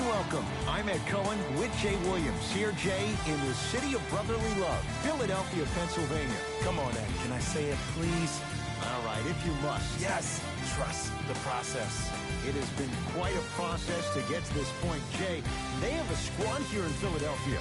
welcome. I'm Ed Cohen with Jay Williams. Here, Jay, in the city of brotherly love, Philadelphia, Pennsylvania. Come on, Ed. Can I say it, please? All right, if you must. Yes. Trust the process. It has been quite a process to get to this point, Jay. They have a squad here in Philadelphia.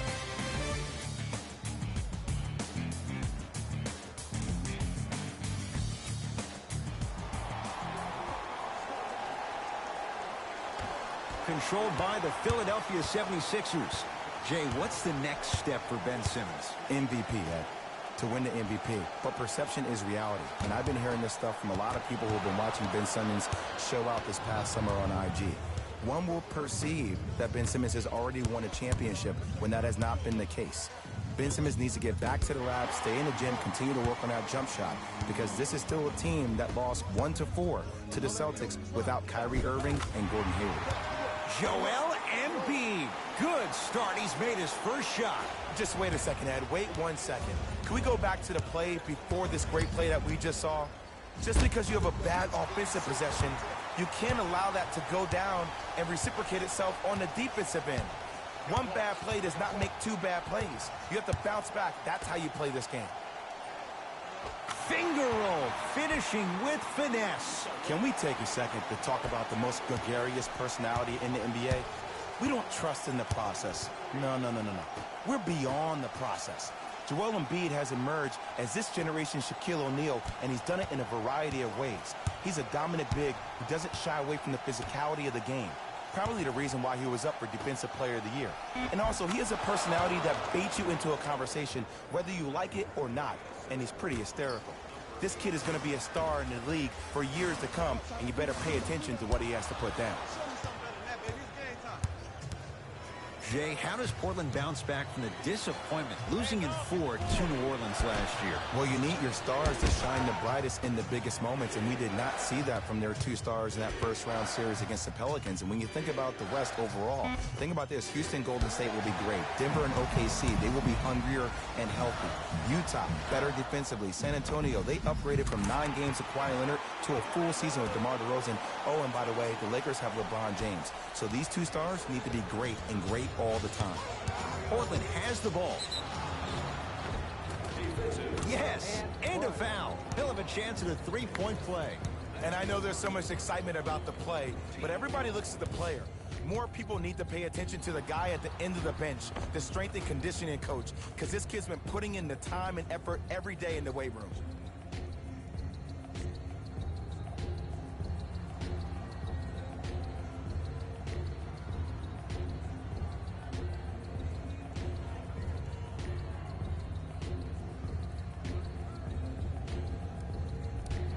Controlled by the Philadelphia 76ers. Jay, what's the next step for Ben Simmons? MVP, Ed. To win the MVP. But perception is reality. And I've been hearing this stuff from a lot of people who have been watching Ben Simmons show out this past summer on IG. One will perceive that Ben Simmons has already won a championship when that has not been the case. Ben Simmons needs to get back to the lab, stay in the gym, continue to work on that jump shot, because this is still a team that lost 1-4 to the Celtics without Kyrie Irving and Gordon Hayward. Joel Embiid. Good start. He's made his first shot. Just wait a second, Ed. Wait 1 second. Can we go back to the play before this great play that we just saw? Just because you have a bad offensive possession, you can't allow that to go down and reciprocate itself on the defensive end. One bad play does not make two bad plays. You have to bounce back. That's how you play this game. Finger roll, finishing with finesse. Can we take a second to talk about the most gregarious personality in the NBA? We don't trust in the process. No. We're beyond the process. Joel Embiid has emerged as this generation's Shaquille O'Neal, and he's done it in a variety of ways. He's a dominant big who doesn't shy away from the physicality of the game. Probably the reason why he was up for Defensive Player of the Year. And also, he has a personality that baits you into a conversation, whether you like it or not, and he's pretty hysterical. This kid is going to be a star in the league for years to come, and you better pay attention to what he has to put down. Jay, how does Portland bounce back from the disappointment losing in 4 to New Orleans last year? Well, you need your stars to shine the brightest in the biggest moments, and we did not see that from their two stars in that first-round series against the Pelicans. And when you think about the West overall, think about this. Houston Golden State will be great. Denver and OKC, they will be hungrier and healthy. Utah, better defensively. San Antonio, they upgraded from 9 games of Kawhi Leonard to a full season with DeMar DeRozan. Oh, and by the way, the Lakers have LeBron James. So these two stars need to be great and great all the time. Portland has the ball. Yes, and a foul. He'll have a chance at a three-point play. And I know there's so much excitement about the play, but everybody looks at the player. More people need to pay attention to the guy at the end of the bench, the strength and conditioning coach, because this kid's been putting in the time and effort every day in the weight room.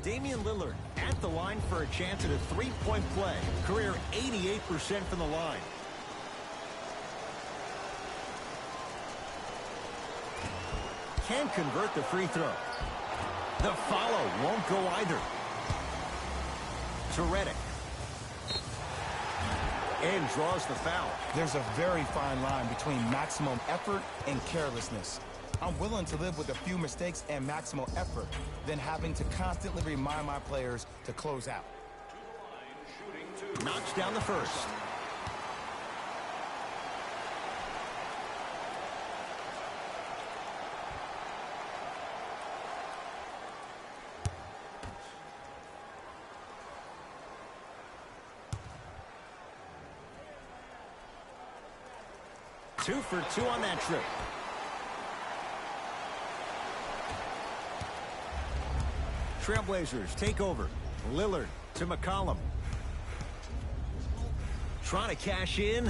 Damian Lillard at the line for a chance at a three-point play. Career 88% from the line. Can convert the free throw. The follow won't go either. to Redick. And draws the foul. There's a very fine line between maximum effort and carelessness. I'm willing to live with a few mistakes and maximal effort than having to constantly remind my players to close out. Knocks down the first. Two for two on that trip. Trailblazers take over. Lillard to McCollum. Trying to cash in.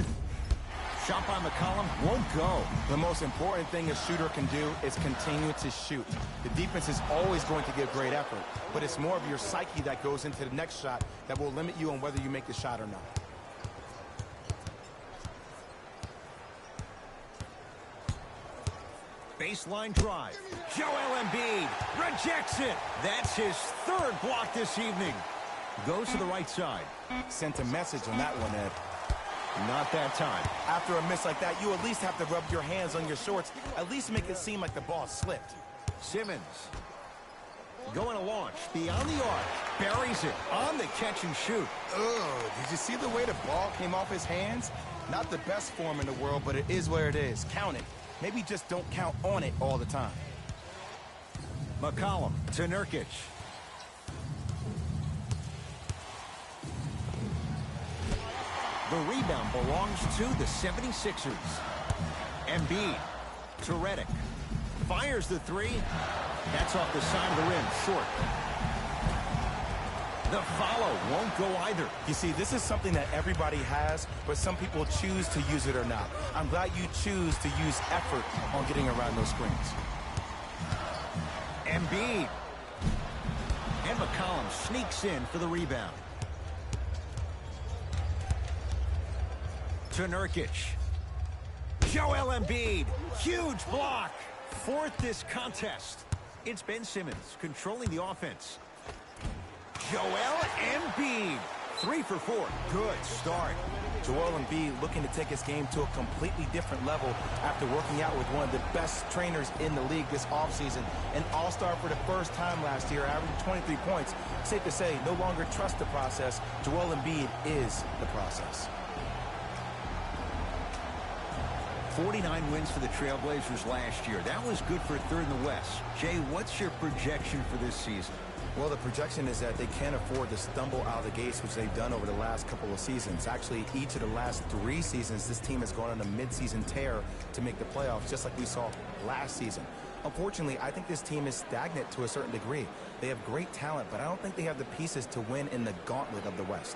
Shot by McCollum won't go. The most important thing a shooter can do is continue to shoot. The defense is always going to give great effort, but it's more of your psyche that goes into the next shot that will limit you on whether you make the shot or not. Baseline drive. Joel Embiid rejects it. That's his third block this evening. Goes to the right side. Sent a message on that one, Ed. Not that time. After a miss like that, you at least have to rub your hands on your shorts. At least make it seem like the ball slipped. Simmons. Going to launch beyond the arc. Buries it on the catch and shoot. Ugh, did you see the way the ball came off his hands? Not the best form in the world, but it is where it is. Count it. Maybe just don't count on it all the time. McCollum to Nurkic. The rebound belongs to the 76ers. Embiid to Redick. Fires the three. That's off the side of the rim, short. The follow won't go either. You see, this is something that everybody has, but some people choose to use it or not. I'm glad you choose to use effort on getting around those screens. Embiid. And McCollum sneaks in for the rebound. To Nurkic. Joel Embiid. Huge block. Fourth this contest. It's Ben Simmons controlling the offense. Joel Embiid. 3 for 4. Good start. Joel Embiid looking to take his game to a completely different level after working out with one of the best trainers in the league this offseason. An all-star for the first time last year, averaging 23 points. Safe to say, no longer trust the process. Joel Embiid is the process. 49 wins for the Trailblazers last year. That was good for third in the West. Jay, what's your projection for this season? Well, the projection is that they can't afford to stumble out of the gates, which they've done over the last couple of seasons. Actually, each of the last 3 seasons, this team has gone on a mid-season tear to make the playoffs, just like we saw last season. Unfortunately, I think this team is stagnant to a certain degree. They have great talent, but I don't think they have the pieces to win in the gauntlet of the West.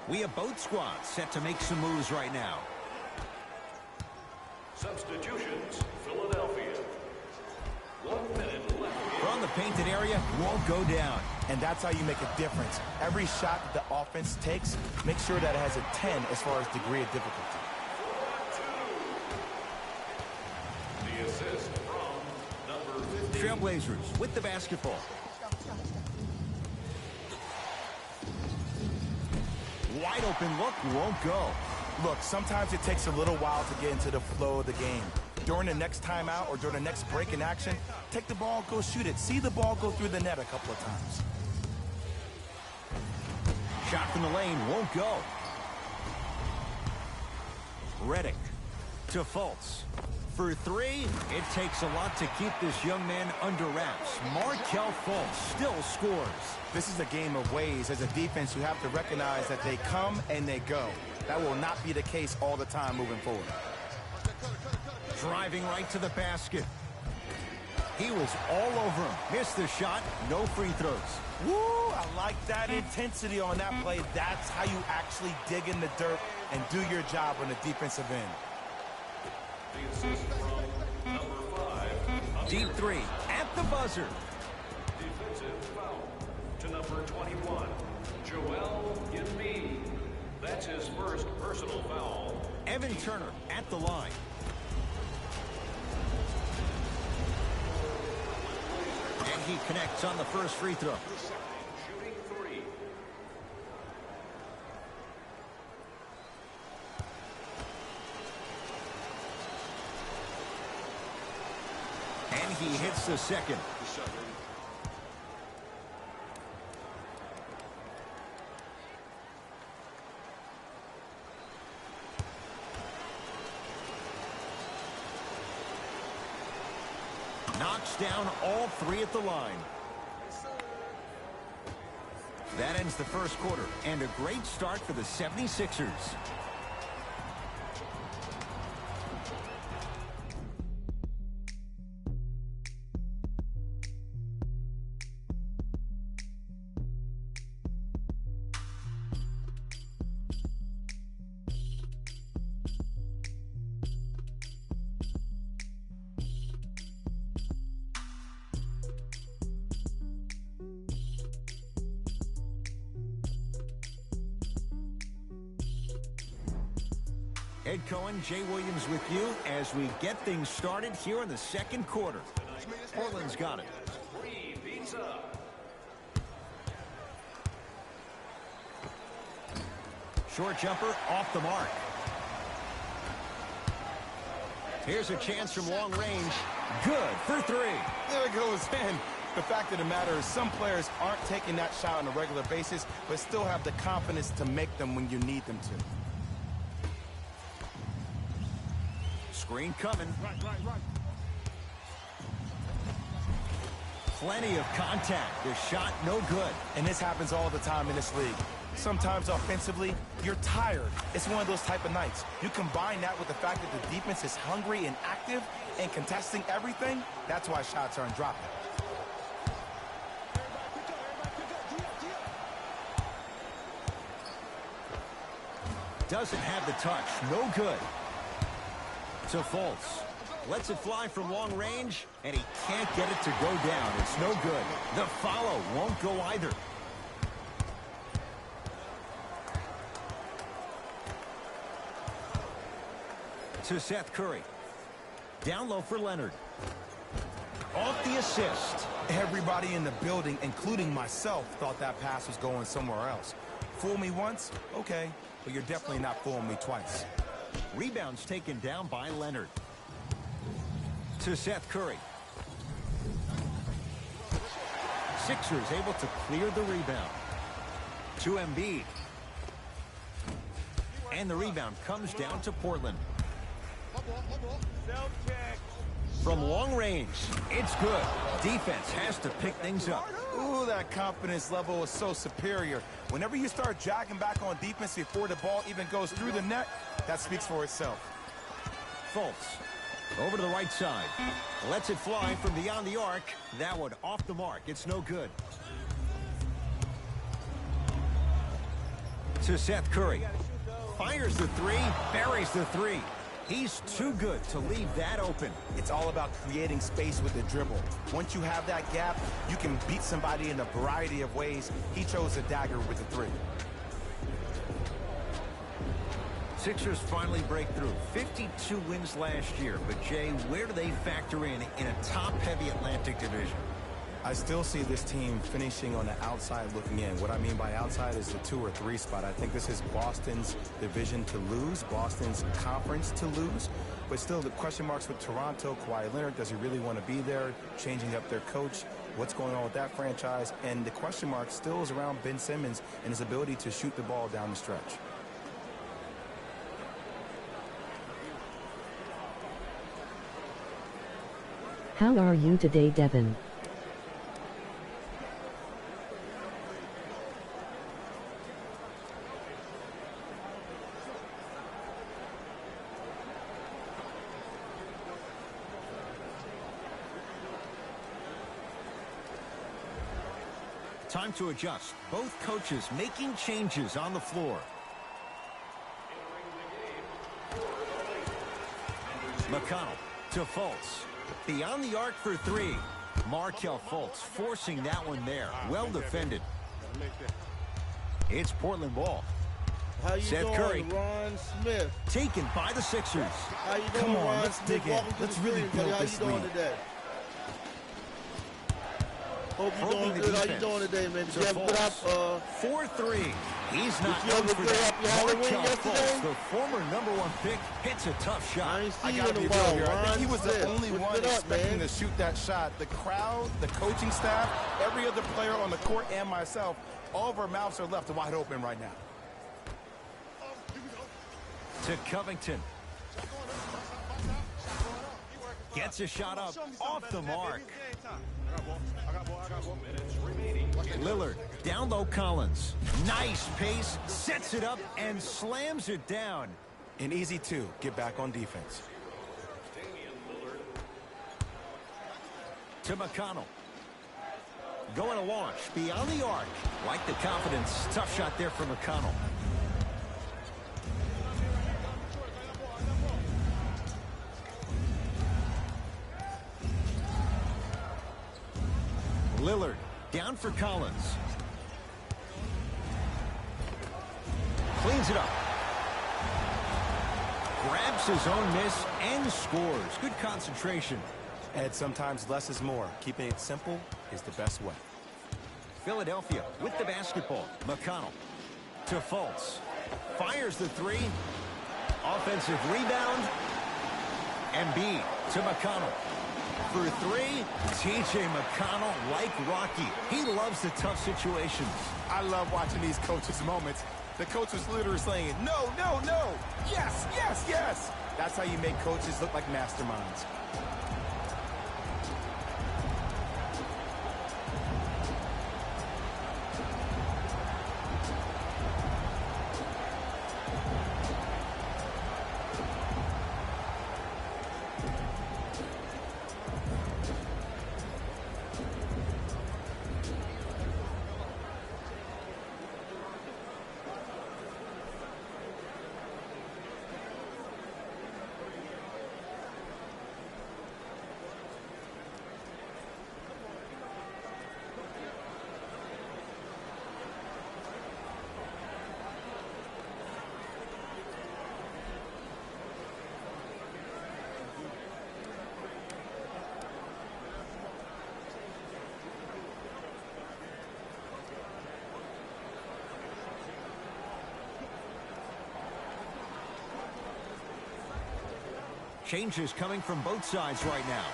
We have both squads set to make some moves right now. Substitutions, Philadelphia. 1 minute left. From the painted area, won't go down. And that's how you make a difference. Every shot that the offense takes, make sure that it has a 10 as far as degree of difficulty. The assist from number 15. Trailblazers with the basketball. Wide open look, won't go. Look, sometimes it takes a little while to get into the flow of the game. During the next timeout or during the next break in action, take the ball, go shoot it. See the ball go through the net a couple of times. Shot from the lane, won't go. Redick to Fultz. For 3, it takes a lot to keep this young man under wraps. Markelle Fultz still scores. This is a game of ways. As a defense, you have to recognize that they come and they go. That will not be the case all the time moving forward. Driving right to the basket. He was all over him. Missed the shot, no free throws. Woo, I like that intensity on that play. That's how you actually dig in the dirt and do your job on the defensive end. The assist from number 5. Deep 3 at the buzzer. Defensive foul to number 21, Joel Embiid. That's his first personal foul. Evan Turner at the line. And he connects on the first free throw. Shooting 3. And he hits the second. Knocks down all 3 at the line. That ends the first quarter, and a great start for the 76ers. Ed Cohen, Jay Williams with you as we get things started here in the second quarter. Portland's got it. 3 pizza. Short jumper off the mark. Here's a chance from long range. Good for 3. There it goes in. The fact of the matter is some players aren't taking that shot on a regular basis, but still have the confidence to make them when you need them to. Screen coming. Plenty of contact. The shot no good. And this happens all the time in this league. Sometimes offensively, you're tired. It's one of those type of nights. You combine that with the fact that the defense is hungry and active and contesting everything, that's why shots aren't dropping. Doesn't have the touch. No good. To Fultz. Lets it fly from long range, and he can't get it to go down. It's no good. The follow won't go either. To Seth Curry. Down low for Leonard. Off the assist. Everybody in the building, including myself, thought that pass was going somewhere else. Fool me once? Okay. But you're definitely not fooling me twice. Rebounds taken down by Leonard. To Seth Curry. Sixers able to clear the rebound. To Embiid. And the rebound comes down to Portland. From long range, it's good. Defense has to pick things up. Ooh, that confidence level is so superior. Whenever you start jogging back on defense before the ball even goes through the net, that speaks for itself. Fultz. Over to the right side. Lets it fly from beyond the arc. That one off the mark. It's no good. To Seth Curry. Fires the 3. Buries the 3. He's too good to leave that open. It's all about creating space with the dribble. Once you have that gap, you can beat somebody in a variety of ways. He chose a dagger with the 3. Sixers finally break through. 52 wins last year. But, Jay, where do they factor in a top-heavy Atlantic division? I still see this team finishing on the outside looking in. What I mean by outside is the 2 or 3 spot. I think this is Boston's division to lose, Boston's conference to lose. But still, the question marks with Toronto, Kawhi Leonard, does he really want to be there? Changing up their coach, what's going on with that franchise? And the question mark still is around Ben Simmons and his ability to shoot the ball down the stretch. How are you today, Devin? Time to adjust. Both coaches making changes on the floor. McConnell to Fultz. Beyond the arc for 3. Markelle Fultz forcing that one there. Well defended. It's Portland ball. How you Seth doing, Curry. Ron Smith? Taken by the Sixers. How you doing, Come on, Ron let's Smith? dig in. Welcome to Let's the really stream, build buddy. this How you doing lead. today? Hope you're Probing doing the good. How you defense. doing today, man? Did To you have a good Fultz. 4-3. He's not Did you have known a for good that. happy Halloween Markelle yesterday? Fultz, the former #1 pick, hits a tough shot. I ain't I seen you gotta in be a real while, here. I think he Ron was the Smith. only What's one been up, expecting man? to shoot that shot. The crowd, the coaching staff, every other player on the court, and myself, all of our mouths are left wide open right now. To Covington. Gets a shot up off the mark. Lillard down low Collins. Nice pace, sets it up and slams it down. An easy 2. Get back on defense. To McConnell. Going to launch beyond the arc. Like the confidence. Tough shot there for McConnell. Lillard down for Collins. Cleans it up. Grabs his own miss and scores. Good concentration. And sometimes less is more. Keeping it simple is the best way. Philadelphia with the basketball. McConnell to Fultz. Fires the three. Offensive rebound. Embiid to McConnell. For three, T.J. McConnell, like Rocky, he loves the tough situations. I love watching these coaches' moments. The coach was literally saying, no, no, no, yes, yes, yes. That's how you make coaches look like masterminds. Changes coming from both sides right now.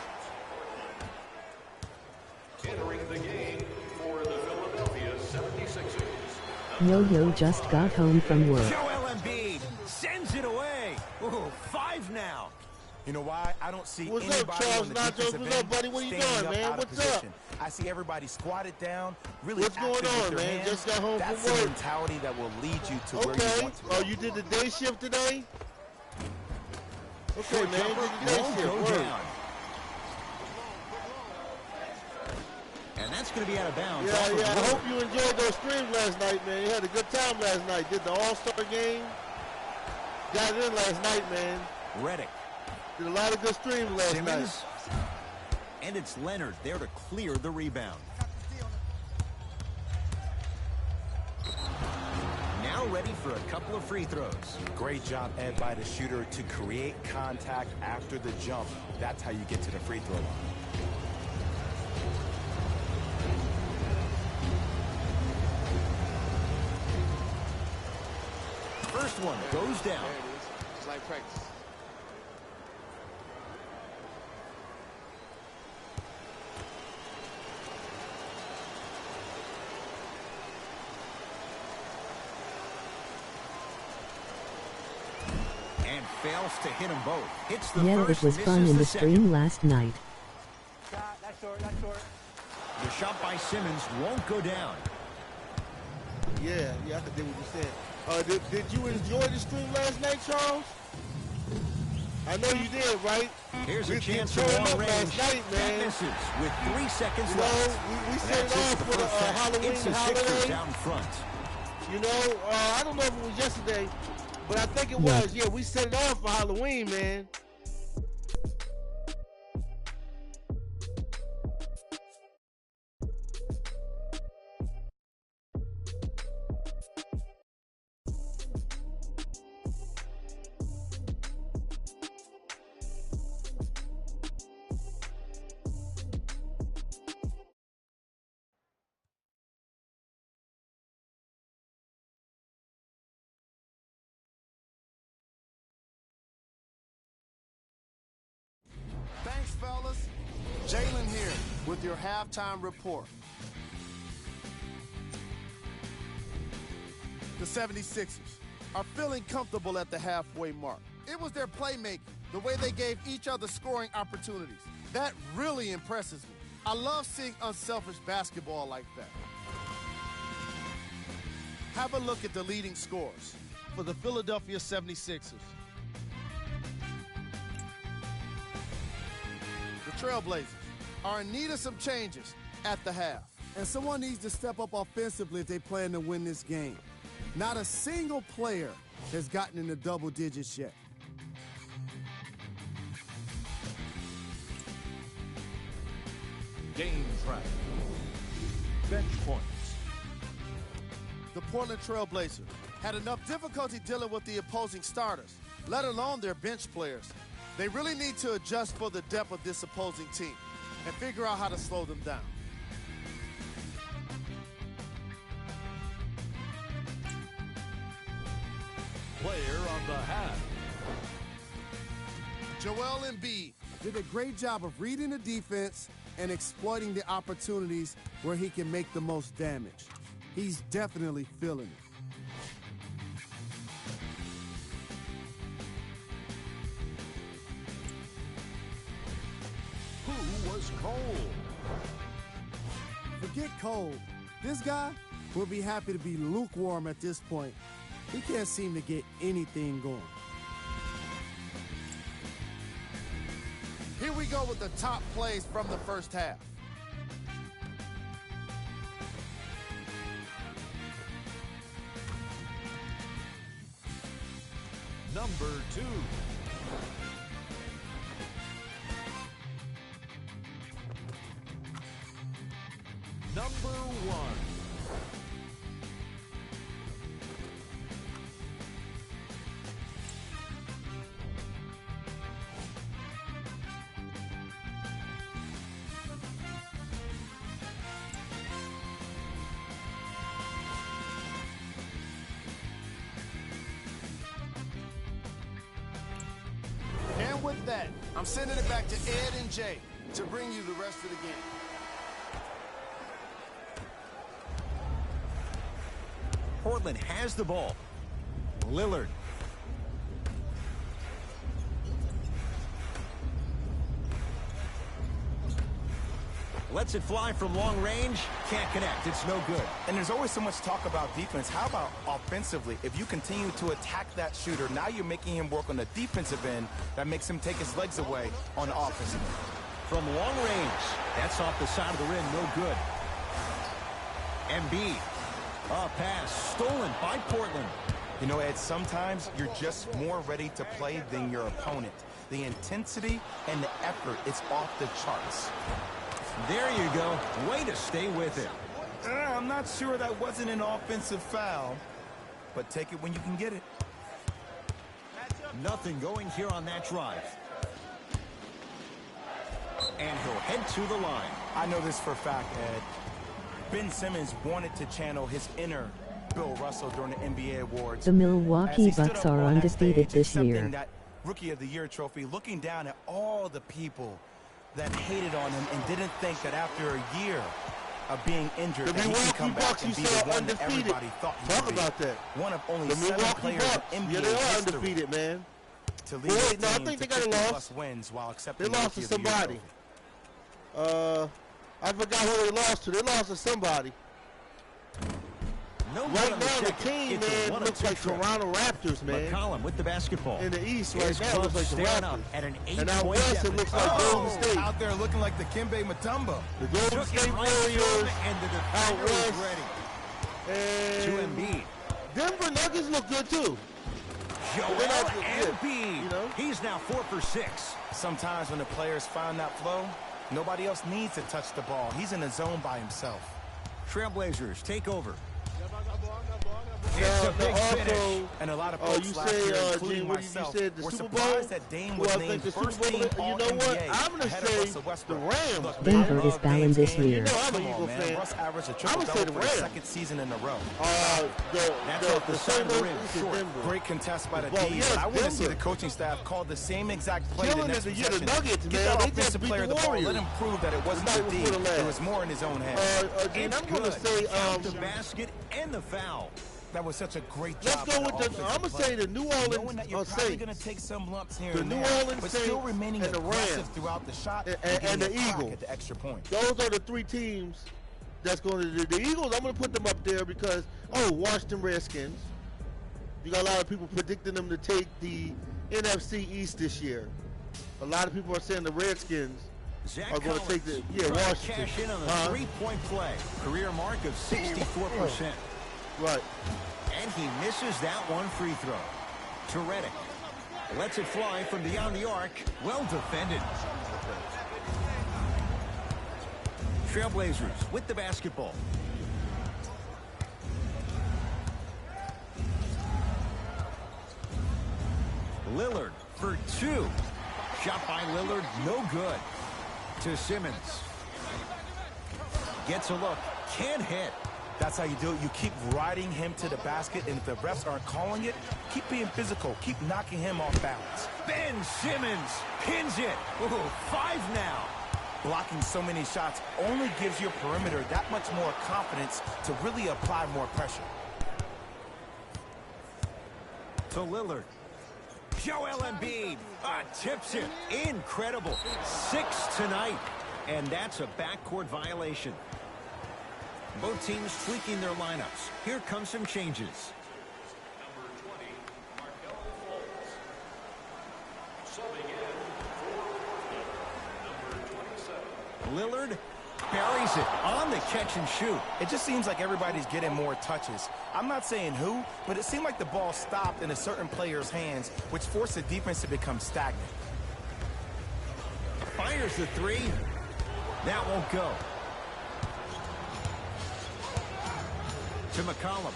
Entering the game for the Philadelphia 76ers. Yo-Yo just got home from work. Joel Embiid sends it away. Ooh, 5 now. You know why? I don't see What's anybody up, Charles on the Nachos? defensive What's up, end buddy? What are you standing doing, up man? out of What's up? position. I see everybody squatted down, really What's going active with on, their man? hands. Just got home That's from the work. mentality that will lead you to where you Okay. want to go. Oh, you did the day shift today? Okay, Short man. jumper Did the day won't shift. go Word. down. And that's going to be out of bounds. Yeah, off of yeah. I Lillard. hope you enjoyed those streams last night, man. You had a good time last night. Did the All-Star game. Got it in last night, man. Reddick. Did a lot of good streams last night. Simmons. And it's Leonard there to clear the rebound. Now ready for a couple of free throws. Great job, Ed, by the shooter to create contact after the jump. That's how you get to the free throw line. First one goes down. There it is. Just like practice. And fails to hit them both. Hits the Yeah, first, it was fun misses in the the second. stream last night. The shot by Simmons won't go down. Yeah, I could dig what you said. Did you enjoy the stream last night, Charles? I know you did, right? Here's a We chance for turned long up range. last night, That man. misses with 3 seconds You know, left. we And set it that's it off for for the first half. Halloween It's the Sixers holiday. out in front. You know, I don't know if it was yesterday, but I think it Yeah. was. Yeah, we set it off for Halloween, man. Thanks, fellas. Jalen here with your halftime report. The 76ers are feeling comfortable at the halfway mark. It was their playmaking, the way they gave each other scoring opportunities. That really impresses me. I love seeing unselfish basketball like that. Have a look at the leading scorers for the Philadelphia 76ers. The Trailblazers are in need of some changes at the half. And someone needs to step up offensively if they plan to win this game. Not a single player has gotten in the double digits yet. Game track. Bench points. The Portland Trailblazers had enough difficulty dealing with the opposing starters let alone their bench players. They really need to adjust for the depth of this opposing team and figure out how to slow them down. Player on the half. Joel Embiid did a great job of reading the defense and exploiting the opportunities where he can make the most damage. He's definitely feeling it. Who was cold? Forget cold. This guy will be happy to be lukewarm at this point. He can't seem to get anything going. Here we go with the top plays from the first half. Number 2. Number 1. And with that, I'm sending it back to Ed and Jay to bring you the rest of the game. Portland has the ball. Lillard. Lets it fly from long range. Can't connect. It's no good. And there's always so much talk about defense. How about offensively? If you continue to attack that shooter, now you're making him work on the defensive end. That makes him take his legs away on the offensive end. From long range. That's off the side of the rim. No good. Embiid. A pass stolen by Portland. You know, Ed, sometimes you're just more ready to play than your opponent. The intensity and the effort is off the charts. There you go. Way to stay with it. I'm not sure that wasn't an offensive foul, but take it when you can get it. Nothing going here on that drive. And he'll head to the line. I know this for a fact, Ed. Ben Simmons wanted to channel his inner Bill Russell during the NBA awards. The Milwaukee Bucks are undefeated this year. That Rookie of the Year trophy, looking down at all the people that hated on him and didn't think that after a year of being injured that he can come back and be the one that everybody thought he would be. Talk about that. One of only The 7 Milwaukee players Bucks. in NBA Yeah, they are history undefeated, man. to lead Wait, his no, I team think to they got a 50+ loss. wins while accepting They the lost to Rookie of the Year somebody. trophy. I forgot who they lost to. They lost to somebody. No good Right on now, the check. team, It's a man, 1-2 looks like trip. Toronto Raptors, man. McCollum with the basketball. In the East His right now, it looks club like the staring up Raptors. at an And out 8-point west, it deficit. looks like Golden State. Out there looking like the Kimbe Mutombo. The Golden Took State it right to him, Warriors and the out defender is west. ready. To And Embiid. Denver Nuggets look good, too. Joel they're not good, Embiid. you know? He's now 4 for 6. Sometimes when the players find that flow, nobody else needs to touch the ball. He's in the zone by himself. Trailblazers take over. Now, It's a big also, finish. And a lot of Oh, folks you last say, year, Gene, including what you myself, said, the were Super Bowl? surprised that Dame Who was I think named the Super first Bowl, team you know what? All-NBA I'm gonna ahead of say Russell Westbrook. the Rams. Look, Denver I is love balanced Dame's this game. year. You know I'm an Come Eagle on, man. fan. Russ averaged a I would triple-double say the for the Rams. second season in a row. That's off the side of the rim, short. Denver. Great contest by the Well, D, yes, but I want to see Denver. the coaching staff call the same exact play the Killing next it to get the possession. Nuggets, Get man. that They just offensive beat player the the ball. Let Warriors. him prove that it wasn't The the night D. before the last. It was more in his own head. Gene, It's I'm going to good. say, Count the basket and the foul. That was such a great let's job. go by with the, offensive I'm going to play. say the New Knowing Orleans that you're probably Saints going to take some lumps here The and New there, Orleans but still Saints remaining and the aggressive Rams. throughout the shot And getting the a crack Eagles. at the extra point. Those are the 3 teams that's going to the Eagles. I'm going to put them up there because, Washington Redskins. You got a lot of people predicting them to take the NFC East this year. A lot of people are saying the Redskins Zach are going to take Collins the, trying to Washington. cash in on the Huh? 3-point play. Career mark of 64%. Right. And he misses that one free throw. To Redick. Lets it fly from beyond the arc. Well defended. Trailblazers with the basketball. Lillard for two. Shot by Lillard, no good. To Simmons. Gets a look, can't hit. That's how you do it. You keep riding him to the basket, and if the refs aren't calling it, keep being physical. Keep knocking him off balance. Ben Simmons pins it. Ooh, 5 now. Blocking so many shots only gives your perimeter that much more confidence to really apply more pressure. To Lillard. Joel Embiid tips it. Incredible. 6 tonight. And that's a backcourt violation. Both teams tweaking their lineups. Here come some changes. Lillard buries it on the catch and shoot. It just seems like everybody's getting more touches. I'm not saying who, but it seemed like the ball stopped in a certain player's hands, which forced the defense to become stagnant. Fires the three. That won't go. To McCollum.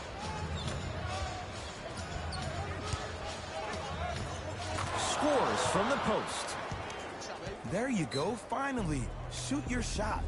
Scores from the post. There you go, finally. Shoot your shot.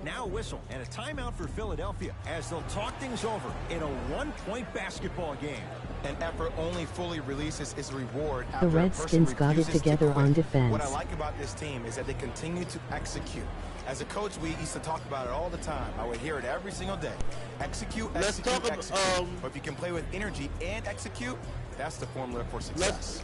Now a whistle and a timeout for Philadelphia as they'll talk things over in a one-point basketball game. An effort only fully releases its reward The after a Redskins person got it refuses to together quit. on defense. What I like about this team is that they continue to execute. As a coach, we used to talk about it all the time. I would hear it every single day. Execute, Let's execute, talk execute. But if you can play with energy and execute, that's the formula for success.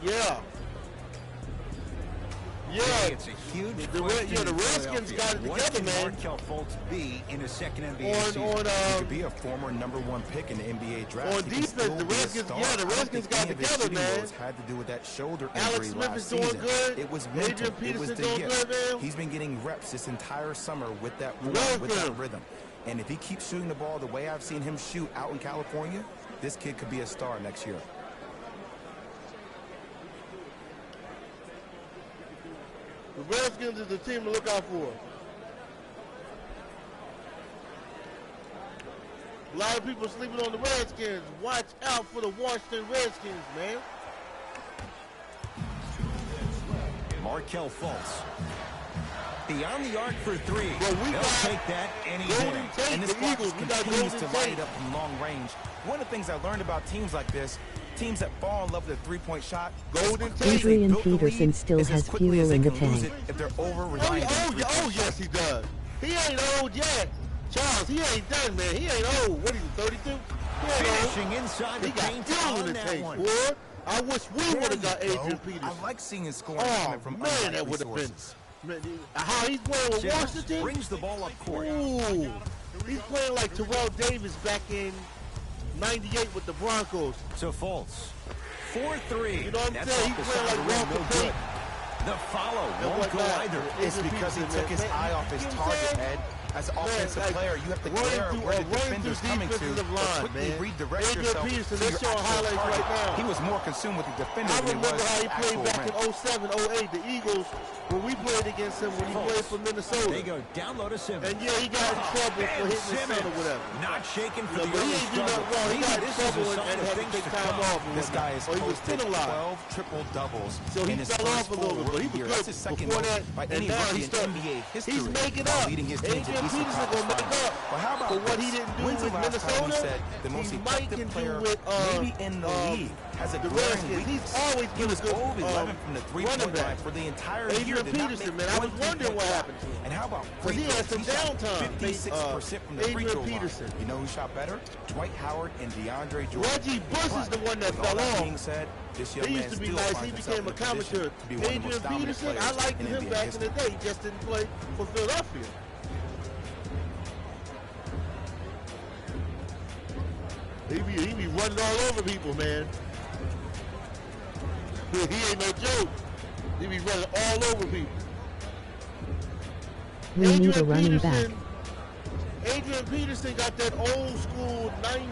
Yeah, It's a huge the question in Redskins Philadelphia. got it What together, can man. Markelle Fultz be in his second NBA On season? He could be a former #1 pick in the NBA draft. On He can defense, still the be a Redskins- star. yeah, the I don't Redskins think got any of his together, shooting man. woes had to do with that shoulder Alex injury Smith last is doing season. good. It was Adrian mental. It was Peterson the doing gift. good, man. He's been getting reps this entire summer with that Love with that him. rhythm. And if he keeps shooting the ball the way I've seen him shoot out in California, this kid could be a star next year. The Redskins is the team to look out for. A lot of people sleeping on the Redskins. Watch out for the Washington Redskins, man. Markelle Fultz. Beyond the arc for three. Well, we They'll got take that any Golden day. Tate, And this the clock Eagles. We got continues Golden to light Tate. it up from long range. One of the things I learned about teams like this, teams that fall in love with a three-point shot, Golden as Tate. quickly as they Adrian build the lead, Peterson still is as has quickly as fuel they in the can lose tank. it if they're over Oh, reliant on three-point yes, he does. He ain't old yet. Charles, he ain't done, man. He ain't old. What are you, 32? He ain't old. Finishing inside the He got paint fuel in on the that tank, one. boy. I wish we There would have you got go. Adrian Peterson. I like seeing scoring Oh, coming from man, that unlikely would have been. sources. Man, how he's playing with Simmons Washington? brings the ball up court. Ooh. He's playing like Terrell Davis back in 98 with the Broncos. To Fultz. 4-3. You know what I'm That's saying? off the He's playing side like of the rim, Walter no Payton. good. The follow And won't what go that? either. It's Adrian because he Peterson, took his man. eye off his You know what I'm target, saying? Ed. As an offensive like, player, you have to running glare through- where the running defender's through coming to, defensive but line, quickly man. redirect Adrian yourself Peterson, to they're your showing actual highlights target. right now. He was more consumed with the defender I than he was remember how he the played actual back rim. in 07, 08, the Eagles, when we played against him when he Fultz. played for Minnesota. They go down low to Simmons. And yeah, he got in trouble for Ben hitting his son Simmons or whatever. not shaken for You know, the but he early ain't do struggle. nothing wrong. He Maybe got in this is trouble a and sign had of to things take to time come. off. and This guy whatnot. has Or he was posted penalized. 12 triple-doubles So he in his fell first off a little bit, but he was year. good That's his second before most that, by and any now rookie he's in starting- NBA history. he's making while up. leading his team to Adrian Eastern Peterson Conference gonna make Finals. up But how about for what he this? didn't do When's the with last time we Minnesota? said the most He might effective can do player with, maybe in the league has a the glaring Redskins. weakness? He's always He been was a good 0 of 11 from the running three-point back. line for the entire Adrian year. Did not Peterson, make man, I one was wondering three-point what shot. happened to him. And how about Because he free had throws? some He shot downtime. 56% from the free Adrian throw line. Peterson. You know who shot better? Dwight Howard and DeAndre Jordan. Reggie Bush is the one that With all fell that off. being said, this young He man used to be still nice. finds He himself became in a position commentator. to be one of the most Adrian dominant Peterson, I players liked in him NBA back in the history. day. He just didn't play for Philadelphia. He be running all over people, man. He ain't no joke. He be running all over people. We need a running back. Adrian Peterson got that old school 90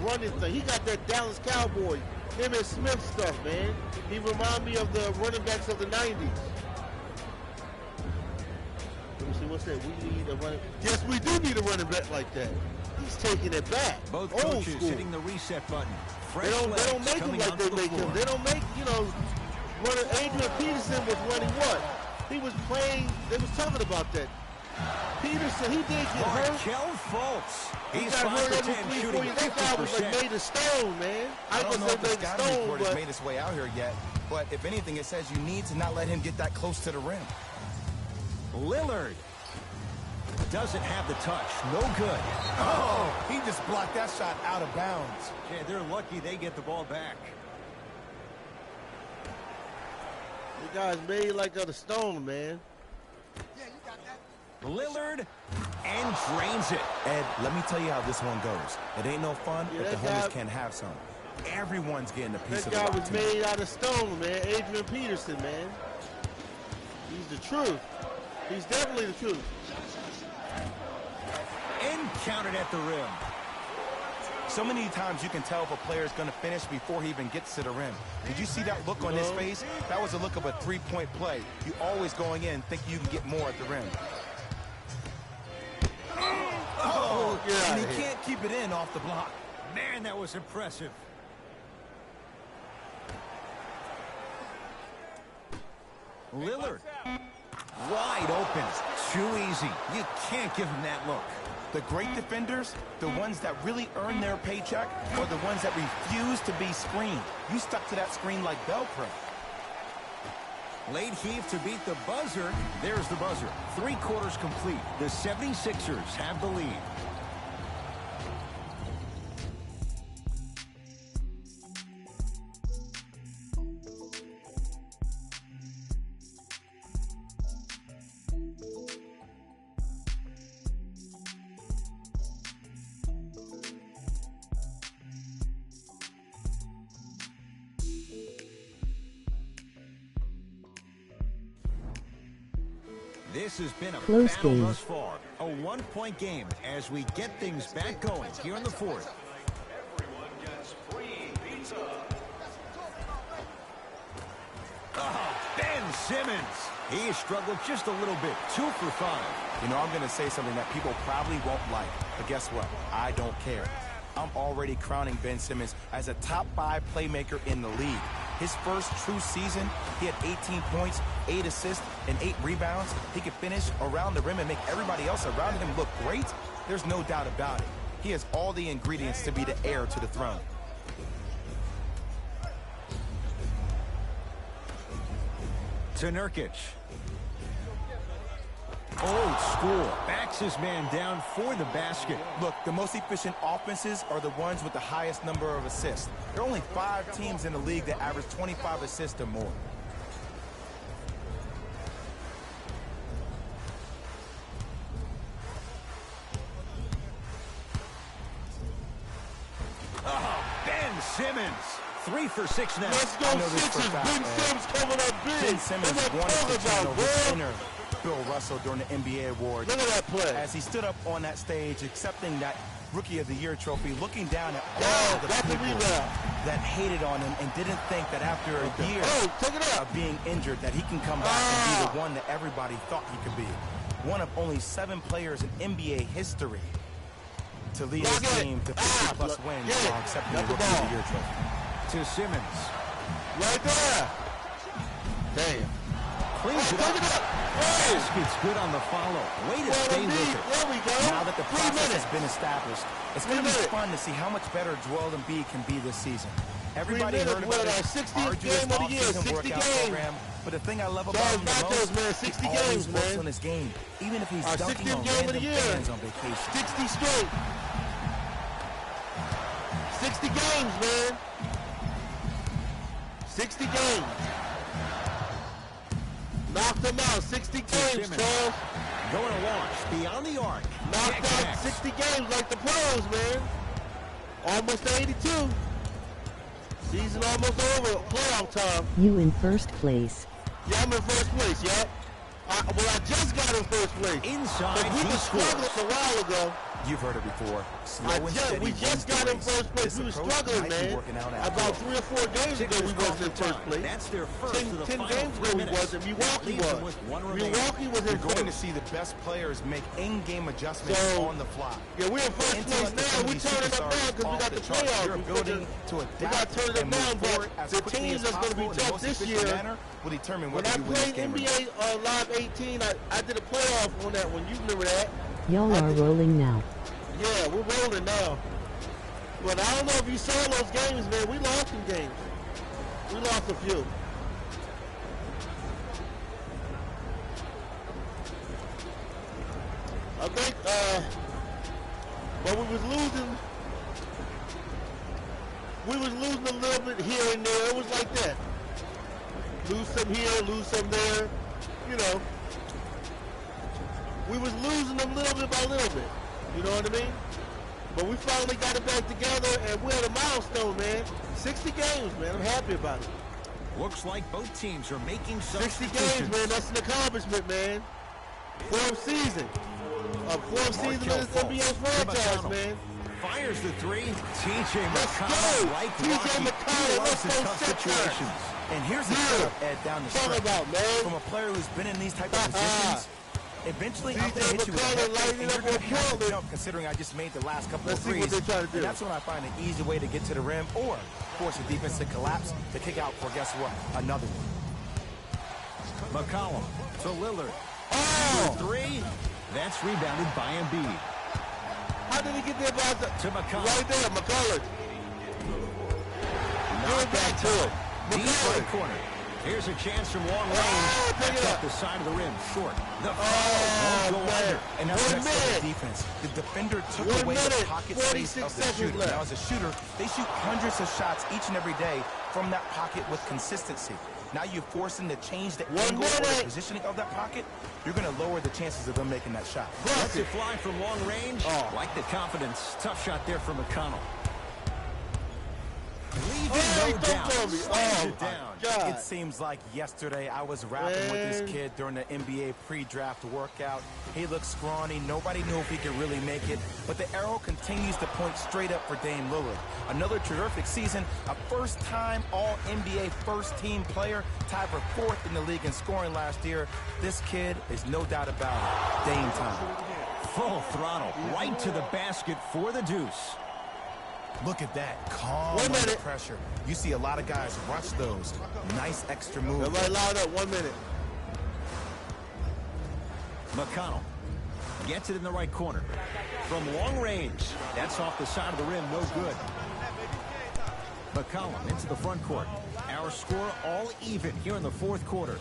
running thing. He got that Dallas Cowboys, him and Smith stuff, man. He remind me of the running backs of the 90s. Let me see, what's that? We need a running. Yes, we do need a running back like that. He's taking it back. Both old coaches school. hitting the reset button. Fresh They don't legs make him coming like onto they the make floor. him. They don't make, Adrian Peterson was running what? He was playing, they was talking about that. Peterson, he did get hurt. Markelle Fultz. He's got 5 hurt for every 10 3, shooting 4 years. That guy was like 50%. made of stone, man. I don't know if the made of scouting stone, report has but made its way out here yet, but if anything, it says you need to not let him get that close to the rim. Lillard doesn't have the touch. No good. Oh, he just blocked that shot out of bounds. Yeah, they're lucky they get the ball back. the guy's made like out of stone, man. Lillard and drains it. Ed, let me tell you how this one goes. It ain't no fun Yeah, if the that guy- homies can't have some. Everyone's getting a piece That of the guy rock was tonight. made out of stone, man. Adrian Peterson, man. He's the truth. He's definitely the truth. And counted at the rim. So many times you can tell if a player is going to finish before he even gets to the rim. Did you see that look on his face? That was a look of a three-point play. You always going in thinking you can get more at the rim. Oh, get out And of he here. can't keep it in off the block. Man, that was impressive. Lillard. Wide open. Too easy. You can't give him that look. The great defenders, the ones that really earn their paycheck, or the ones that refuse to be screened. You stuck to that screen like Velcro. Late heave to beat the buzzer. There's the buzzer. 3 quarters complete. The 76ers have the lead. This has been a Close battle game. thus far. A 1-point game as we get things back going here in the 4th. Oh, Ben Simmons. He has struggled just a little bit. 2 for 5. You know, I'm going to say something that people probably won't like, but guess what? I don't care. I'm already crowning Ben Simmons as a top 5 playmaker in the league. His first true season, he had 18 points, 8 assists, and 8 rebounds. He could finish around the rim and make everybody else around him look great. There's no doubt about it. He has all the ingredients to be the heir to the throne. To Nurkic. Old school. Backs his man down for the basket. Look, the most efficient offenses are the ones with the highest number of assists. There are only 5 teams in the league that average 25 assists or more. Oh, Ben Simmons. 3 for 6 now. Let's go I know this for a Sixers. fact, Ben man. Simmons coming up big. Ben Simmons That's what wanted I'm to talking channel about, his bro. inner Bill Russell during the NBA Awards. Look at that play. As he stood up on that stage accepting that Rookie of the Year trophy, looking down at all Yeah, the got the people rebound. that hated on him and didn't think that after a year Oh, take it up. of being injured that he can come back and be the one that everybody thought he could be. One of only 7 players in NBA history to lead his Lock it. team to 50-plus Look, wins get it. while accepting Got the the Rookie of the ball. Year trophy. To Simmons. Right there. Damn. Cleans it Take up. it up. Hey. Basket's good on the follow. Way to Well, stay with Embiid, it. there we go. Now that the 3 process minutes. has been established, it's going to be fun to see how much better Joel Embiid can be this season. Everybody minutes, heard what, about our his 60th arduous game of the year, off-season 60 workout games. program, but the thing I love about Charles him the Barkley's, most, man, 60 he always games, works man. on his game, even if he's Our dunking 60th on game of the random year. fans on vacation. 60 straight. 60 games, man. 60 games. Knocked them out. 60 games, Simmons. Charles. Going to launch beyond the arc. Knocked Knicks out next. 60 games like the pros, man. Almost to 82. Season almost over. Playoff time. You in first place. Yeah, I'm in first place, yeah. Well, I just got in first place. Inside, But we he were struggling scores. a while ago. You've heard it before. Slow and steady We just wins the got in race. first place. This We were approach struggling, might be man. working out after About all. 3 or 4 games ago, we Sixers wasn't in call for first time. place. That's their first 10 of the 10 final games 3 ago, we minutes. wasn't. Milwaukee Leaves them was. with one remaining. Milwaukee was in You're going to first. see the best players make in-game adjustments So, on the fly. Yeah, we're in first Intellect place of now. some of We these turning up superstars now because we off got the charts. playoffs. Your ability to We adapt got to turn it and down, move forward but as the quickly teams as that's going to be possible in the tough most this efficient year. manner will determine When whether I you win this played game or not. NBA Live 18, I did a playoff on that one. You remember that? Y'all are rolling now. Yeah, we're rolling now. But I don't know if you saw those games, man. We lost some games. We lost a few. I think, but we was losing a little bit here and there. It was like that. Lose some here, lose some there. You know. We was losing them little bit by little bit. You know what I mean? But we finally got it back together, and we're at a milestone, man. 60 games, man. I'm happy about it. Looks like both teams are making 60 substitutions. games, man. That's an accomplishment, man. Fourth season. A fourth season of this NBA franchise, man. Fires the three. TJ Let's McConnell, go. like TJ Rocky, McConnell, he loves let's the go tough set that. situations. And here's the Yeah. setup, Ed, down the Talk stretch. about, man. From a player who's been in these type of positions, eventually I'm going to TJ hit you with a McConnell head fake, lighting and you're up going on to have to Portland. jump, considering I just made the last couple Let's of see threes. what they try to do. And that's when I find an easy way to get to the rim or force the defense to collapse to kick out for, guess what, another one. McCollum to Lillard. Oh! Three. That's rebounded by Embiid. How did he get there by the... To McCollum. Right there, McCullough. Give it back to it. Deep McCullough. right corner. Here's a chance from long range. Oh, pick it That's up. off the side of the rim. Short. The foul Oh, won't go man. under. And that's 1 next level minute. defense. The defender took 1 away the minute, pocket space 46 of the seconds shooter. left. Now, as a shooter, they shoot hundreds of shots each and every day from that pocket with consistency. Now you force them to change the 1 angle or the minute. positioning of that pocket. You're going to lower the chances of them making that shot. Lets it fly from long range. Oh. Like the confidence. Tough shot there from McConnell. Leaving Hey, no don't doubt. tell me. Slams Oh, it down. God. It seems like yesterday I was rapping with this Man. kid during the NBA pre-draft workout. He looked scrawny. Nobody knew if he could really make it. But the arrow continues to point straight up for Dame Lillard. Another terrific season. A first-time All-NBA first-team player. Tied for 4th in the league in scoring last year. This kid is no doubt about it. Dame time. Full throttle. Right to the basket for the deuce. Look at that. Calm 1 under minute. pressure. You see a lot of guys rush those. Nice extra move. Everybody loud up. 1 minute. McConnell gets it in the right corner. From long range. That's off the side of the rim. No good. McCollum into the front court. Our score all even here in the fourth quarter.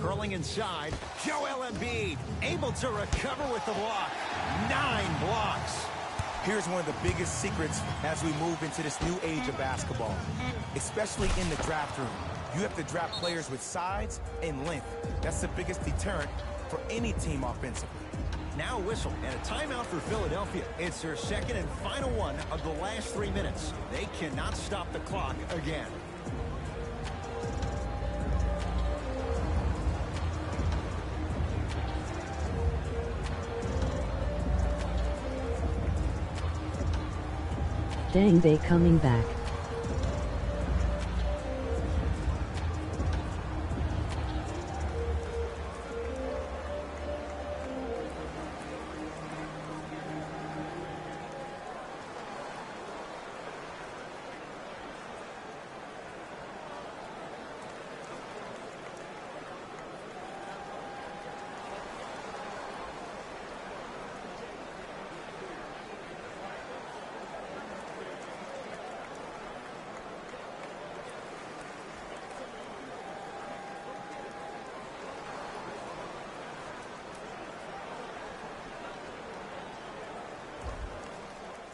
Curling inside. Joel Embiid able to recover with the block. 9 blocks. Here's one of the biggest secrets as we move into this new age of basketball, especially in the draft room. You have to draft players with size and length. That's the biggest deterrent for any team offensively. Now a whistle and a timeout for Philadelphia. It's their second and final one of the last 3 minutes. They cannot stop the clock again. Dang, they coming back.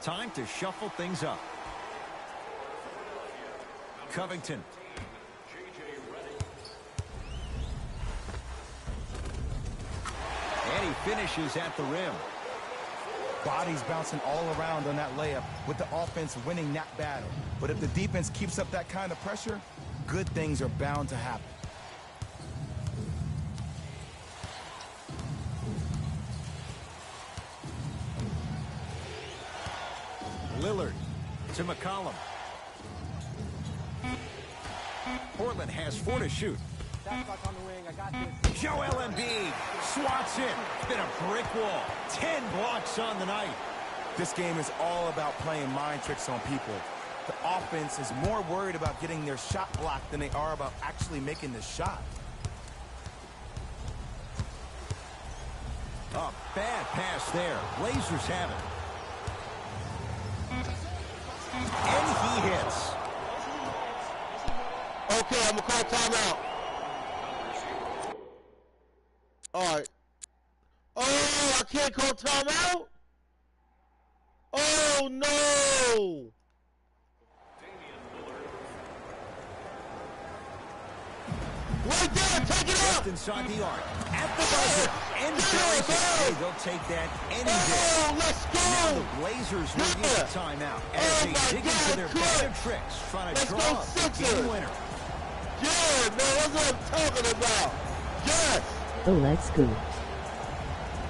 Time to shuffle things up. Covington. And he finishes at the rim. Bodies bouncing all around on that layup with the offense winning that battle. But if the defense keeps up that kind of pressure, good things are bound to happen. Lillard to McCollum. Portland has 4 to shoot. Joel Embiid swats it. It's been a brick wall. 10 blocks on the night. This game is all about playing mind tricks on people. The offense is more worried about getting their shot blocked than they are about actually making the shot. A bad pass there. Blazers have it. And he hits. Okay, I'm going to call timeout. All right. Oh, I can't call timeout? Oh, no. Right there, take it Just up. inside the arc. At the buzzer. And buries it. Hey, they'll take that any day. Oh, let's Now go. the Blazers will use a timeout as they dig into their bag of tricks, trying to Let's draw go, up the Sixers. game winner. Yeah, man, that's what I'm talking about. Yes. Oh, let's go.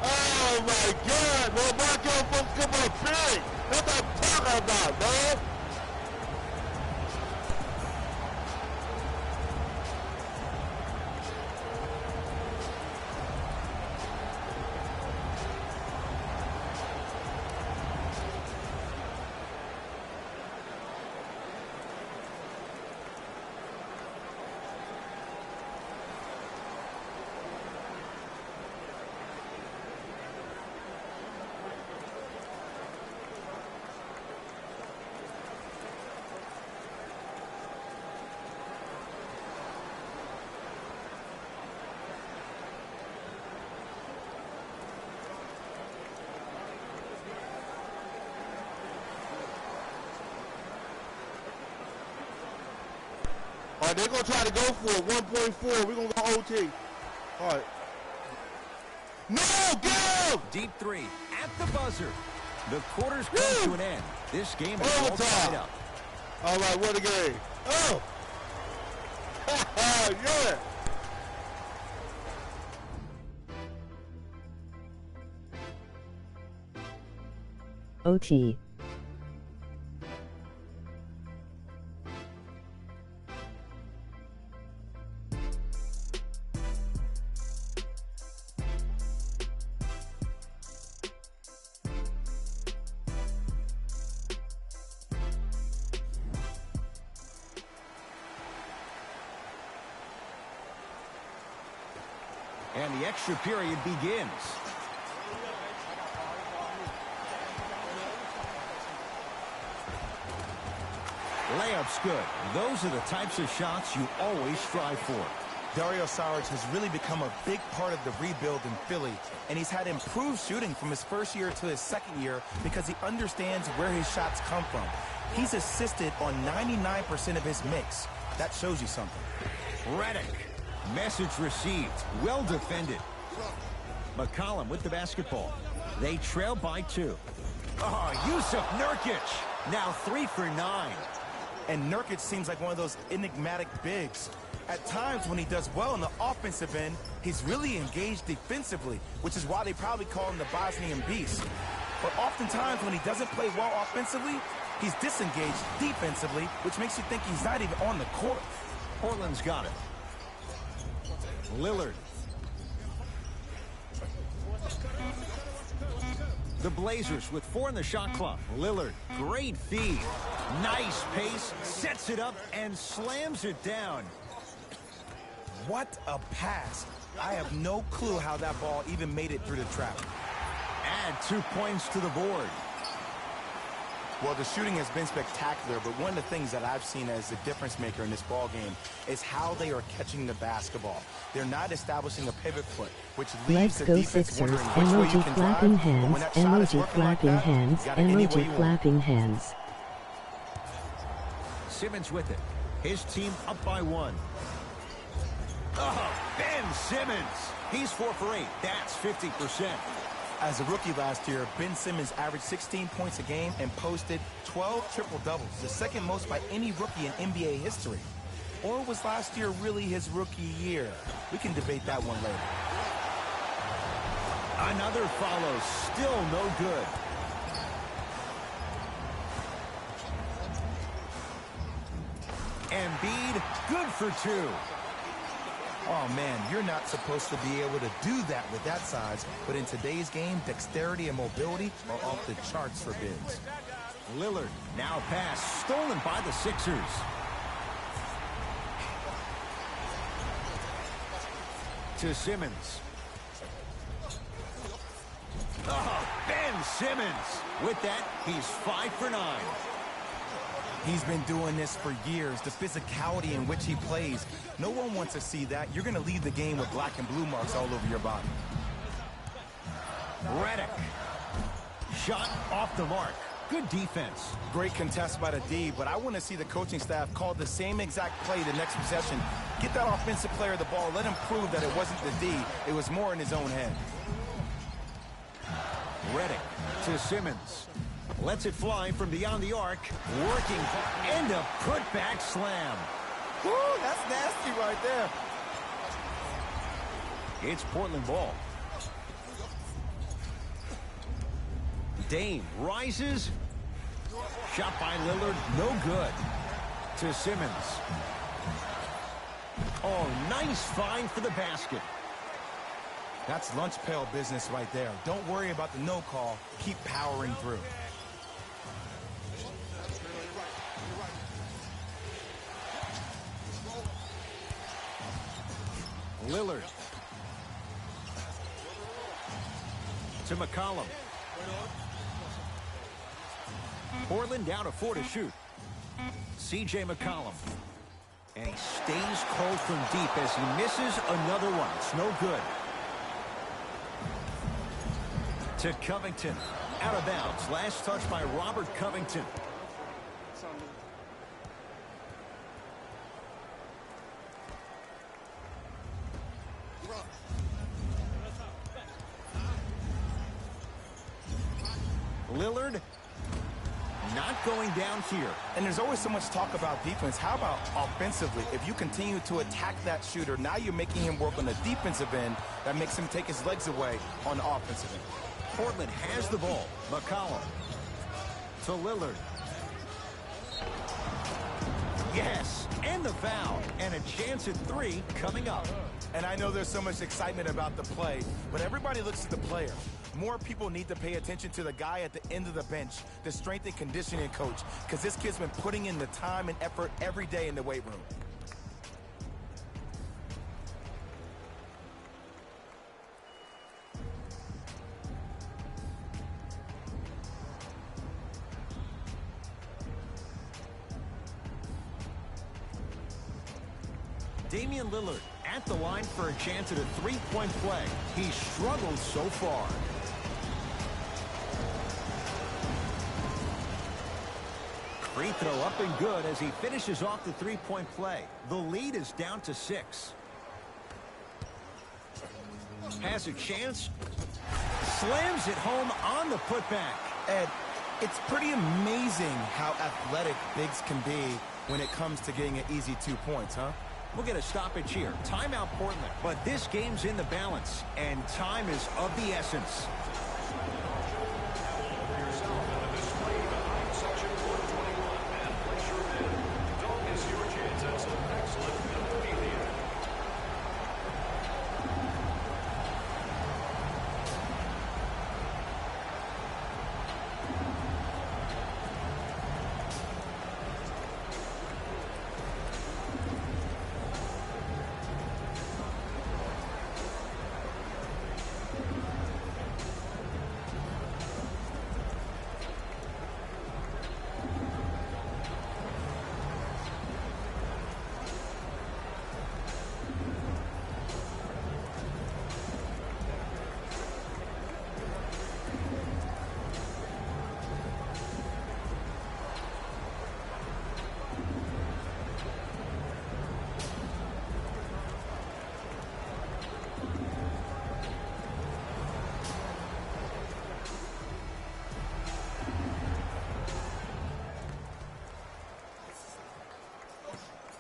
Oh, my God, man. Marco folks come on big. That's what I'm talking about, man. All right, they're going to try to go for it. 1.4. We're going to go OT. All right. No, go! Deep 3 at the buzzer. The quarters come to an end. This game is all tied up. All right, what a game. Oh! Yeah! OT. And the extra period begins. Layup's good. Those are the types of shots you always strive for. Dario Saric has really become a big part of the rebuild in Philly, and he's had improved shooting from his first year to his second year because he understands where his shots come from. He's assisted on 99% of his mix. That shows you something. Redick. Message received. Well defended. McCollum with the basketball. They trail by 2. Oh, Yusuf Nurkic. Now 3 for 9. And Nurkic seems like one of those enigmatic bigs. At times when he does well on the offensive end, he's really engaged defensively, which is why they probably call him the Bosnian Beast. But oftentimes when he doesn't play well offensively, he's disengaged defensively, which makes you think he's not even on the court. Portland's got it. Lillard. The Blazers with 4 in the shot clock. Lillard, great feed. Nice pace, sets it up and slams it down. What a pass. I have no clue how that ball even made it through the trap. Add 2 points to the board. Well, the shooting has been spectacular, but one of the things that I've seen as the difference maker in this ball game is how they are catching the basketball. They're not establishing a pivot foot, which leaves Let's the go defense Sixers. wondering which way you Emoji can clapping drive. But when hands. that shot is Emoji working like clapping that, hands. you got it any way Emoji you want. clapping hands. Simmons with it. His team up by 1. Oh, Ben Simmons. He's 4 for 8. That's 50%. As a rookie last year, Ben Simmons averaged 16 points a game and posted 12 triple-doubles, the second most by any rookie in NBA history. Or was last year really his rookie year? We can debate that one later. Another follow, still no good. Embiid, good for 2. Oh, man, you're not supposed to be able to do that with that size, but in today's game, dexterity and mobility are off the charts for bigs. Lillard, now pass, stolen by the Sixers. To Simmons. Oh, Ben Simmons. With that, he's 5 for 9. He's been doing this for years. The physicality in which he plays. No one wants to see that. You're going to leave the game with black and blue marks all over your body. Redick. Shot off the mark. Good defense. Great contest by the D, but I want to see the coaching staff call the same exact play the next possession. Get that offensive player the ball. Let him prove that it wasn't the D. It was more in his own head. Redick to Simmons. Lets it fly from beyond the arc. Working and a putback slam. Woo, that's nasty right there. It's Portland ball. Dame rises. Shot by Lillard, no good. To Simmons. Oh, nice find for the basket. That's lunch pail business right there. Don't worry about the no call. Keep powering through. Lillard. To McCollum. Portland down to 4 to shoot. C.J. McCollum. And he stays cold from deep as he misses another one. It's no good. To Covington. Out of bounds. Last touch by Robert Covington. Lillard not going down here. And there's always so much talk about defense. How about offensively? If you continue to attack that shooter, now you're making him work on the defensive end. That makes him take his legs away on the offensive end. Portland has the ball. McCollum to Lillard. Yes, and the foul. And a chance at 3 coming up. And I know there's so much excitement about the play, but everybody looks at the player. More people need to pay attention to the guy at the end of the bench, the strength and conditioning coach, because this kid's been putting in the time and effort every day in the weight room. Damian Lillard at the line for a chance at a 3-point play. He's struggled so far. Free throw up and good as he finishes off the 3-point play. The lead is down to 6. Has a chance. Slams it home on the putback. Ed, it's pretty amazing how athletic bigs can be when it comes to getting an easy 2 points, huh? We'll get a stoppage here. Timeout Portland. But this game's in the balance, and time is of the essence.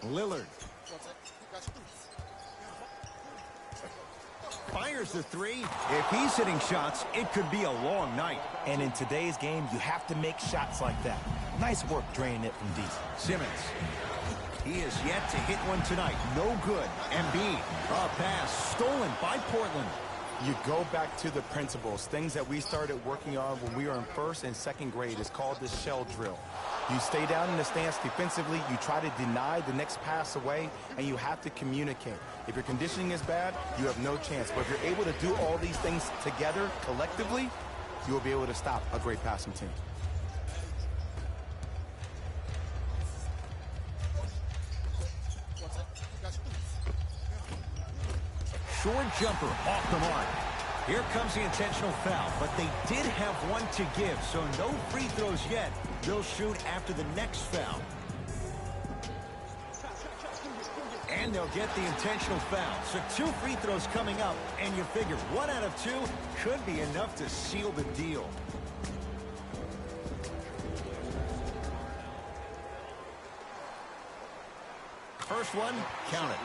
Lillard fires the 3. If he's hitting shots, it could be a long night. And in today's game, you have to make shots like that. Nice work draining it from deep. Simmons. He has yet to hit one tonight. No good. Embiid. A pass stolen by Portland. You go back to the principles, things that we started working on when we were in first and second grade. It's called the shell drill. You stay down in the stance defensively, you try to deny the next pass away, and you have to communicate. If your conditioning is bad, you have no chance. But if you're able to do all these things together, collectively, you will be able to stop a great passing team. Short jumper off the mark. Here comes the intentional foul, but they did have one to give, so no free throws yet. They'll shoot after the next foul. And they'll get the intentional foul. So 2 free throws coming up, and you figure 1 out of 2 could be enough to seal the deal. First one, count it.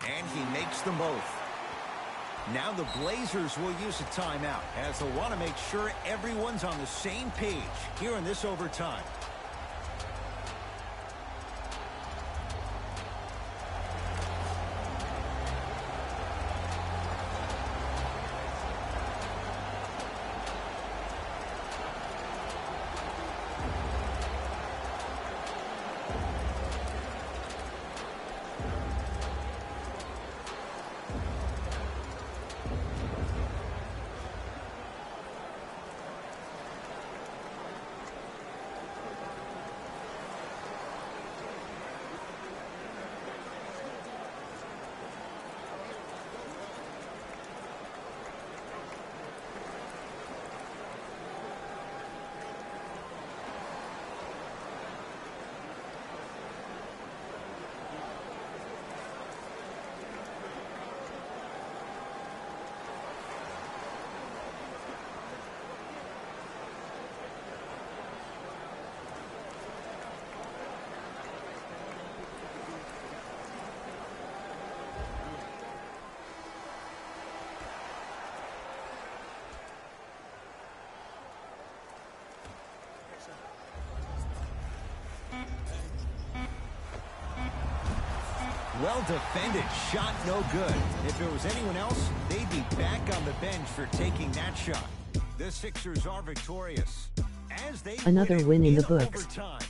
And he makes them both. Now the Blazers will use a timeout as they'll want to make sure everyone's on the same page here in this overtime. Well defended, shot no good. If it was anyone else, they'd be back on the bench for taking that shot. The Sixers are victorious as they Another win in the books. Overtime.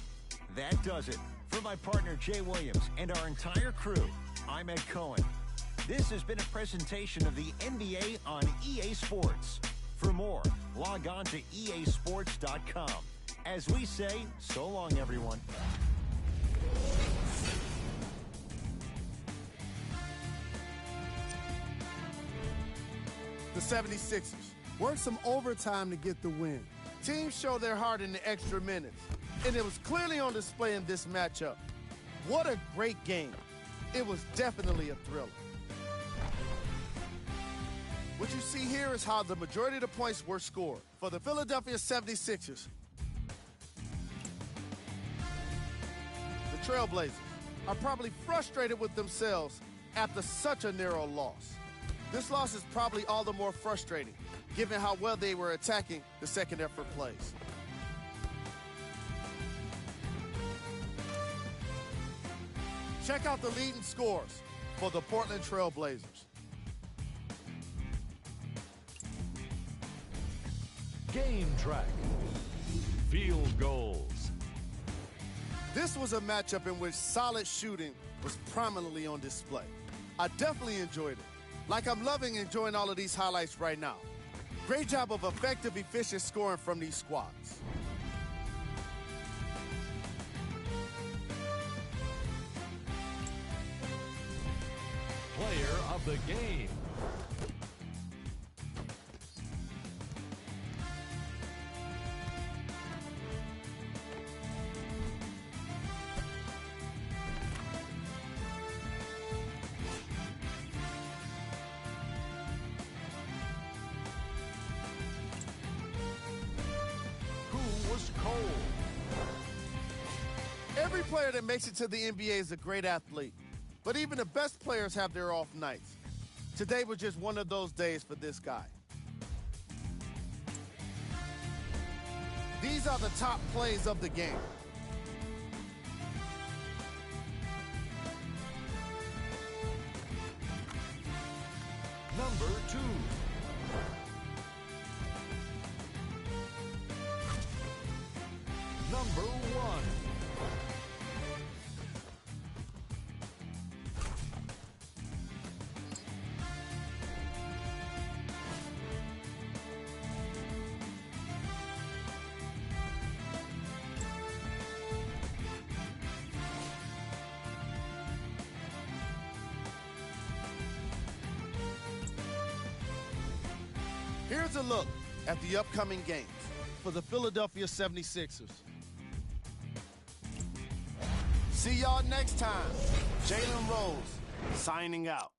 That does it. For my partner Jay Williams and our entire crew, I'm Ed Cohen. This has been a presentation of the NBA on EA Sports. For more, log on to easports.com. As we say, so long, everyone. The 76ers worked some overtime to get the win. Teams showed their heart in the extra minutes, and it was clearly on display in this matchup. What a great game. It was definitely a thriller. What you see here is how the majority of the points were scored for the Philadelphia 76ers. The Trailblazers are probably frustrated with themselves after such a narrow loss. This loss is probably all the more frustrating, given how well they were attacking the second effort plays. Check out the leading scores for the Portland Trailblazers. Game track. Field goals. This was a matchup in which solid shooting was prominently on display. I definitely enjoyed it. Like I'm loving enjoying all of these highlights right now. Great job of effective, efficient scoring from these squads. Player of the game. Cold. Every player that makes it to the NBA is a great athlete, but even the best players have their off nights. Today was just one of those days for this guy. These are the top plays of the game. Number 2. Number 1. Here's a look at the upcoming games for the Philadelphia 76ers. See y'all next time. Jalen Rose, signing out.